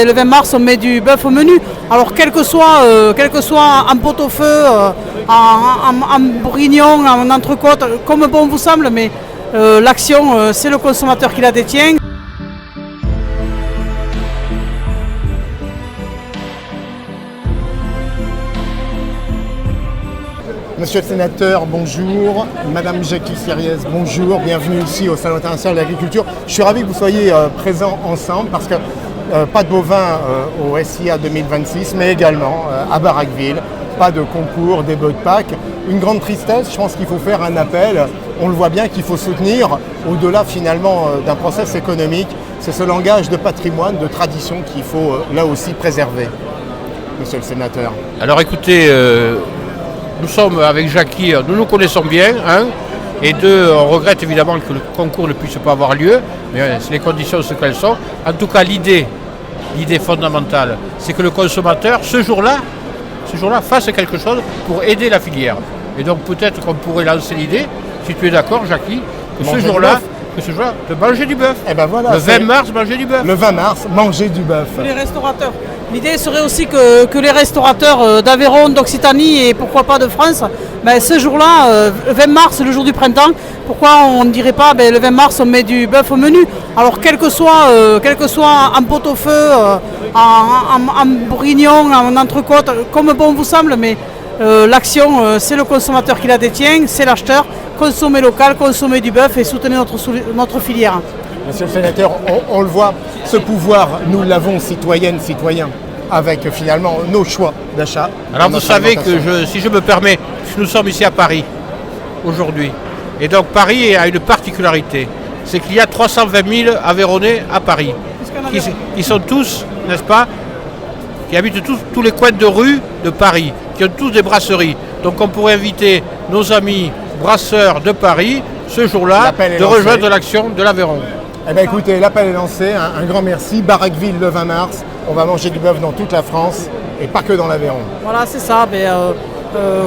le 20 mars, on met du bœuf au menu. Alors quel que soit en pot-au-feu, en bourguignon, en entrecôte, comme bon vous semble, mais l'action, c'est le consommateur qui la détient. Monsieur le sénateur, bonjour. Madame Jackie Siriez, bonjour. Bienvenue ici au Salon international de l'agriculture. Je suis ravi que vous soyez présents ensemble parce que pas de bovins au SIA 2026, mais également à Baraqueville, pas de concours, des bœufs de Pâques. Une grande tristesse, je pense qu'il faut faire un appel. On le voit bien qu'il faut soutenir, au-delà finalement d'un process économique, c'est ce langage de patrimoine, de tradition qu'il faut là aussi préserver. Monsieur le sénateur. Alors écoutez, nous sommes avec Jackie, nous nous connaissons bien, et deux, on regrette évidemment que le concours ne puisse pas avoir lieu, mais les conditions sont ce qu'elles sont. En tout cas, l'idée fondamentale, c'est que le consommateur, ce jour-là, fasse quelque chose pour aider la filière. Et donc peut-être qu'on pourrait lancer l'idée, si tu es d'accord Jackie, que ce jour-là, de manger du bœuf. Et ben voilà, le 20 mars, manger du bœuf. Le 20 mars, manger du bœuf. Les restaurateurs. L'idée serait aussi que les restaurateurs d'Aveyron, d'Occitanie et pourquoi pas de France, ce jour-là, 20 mars, le jour du printemps, pourquoi on ne dirait pas le 20 mars on met du bœuf au menu. Alors quel que soit en pot-au-feu, en bourguignon, en entrecôte, comme bon vous semble, mais l'action, c'est le consommateur qui la détient, c'est l'acheteur. Consommer local, consommer du bœuf et soutenir notre filière. Monsieur le sénateur, on le voit, ce pouvoir, nous l'avons citoyennes, citoyens, avec finalement nos choix d'achat. Alors vous savez que si je me permets, nous sommes ici à Paris aujourd'hui. Et donc Paris a une particularité, c'est qu'il y a 320 000 Aveyronnais à Paris, qui sont tous, n'est-ce pas, qui habitent tous les coins de rue de Paris, qui ont tous des brasseries. Donc on pourrait inviter nos amis brasseurs de Paris, ce jour-là, de rejoindre l'action de l'Aveyron. Eh bien écoutez, l'appel est lancé, un grand merci. Baraqueville le 20 mars, on va manger du bœuf dans toute la France et pas que dans l'Aveyron. Voilà, c'est ça.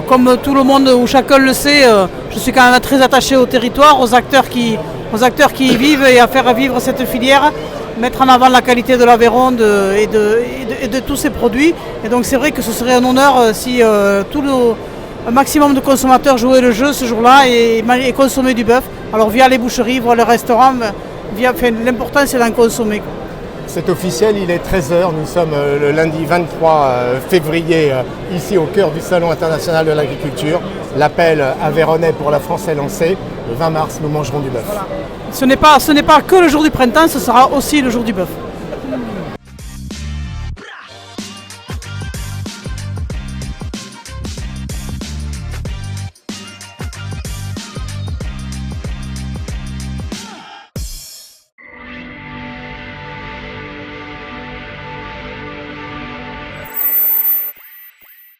Comme tout le monde ou chacun le sait, je suis quand même très attaché au territoire, aux acteurs qui y vivent et à faire vivre cette filière, mettre en avant la qualité de l'Aveyron et de tous ses produits. Et donc c'est vrai que ce serait un honneur si un maximum de consommateurs jouaient le jeu ce jour-là et consommaient du bœuf. Alors via les boucheries, via les restaurants, l'important c'est d'en consommer. C'est officiel, il est 13h, nous sommes le lundi 23 février ici au cœur du Salon international de l'agriculture. L'appel aveyronnais pour la France est lancé. Le 20 mars, nous mangerons du bœuf. Voilà. Ce n'est pas que le jour du printemps, ce sera aussi le jour du bœuf.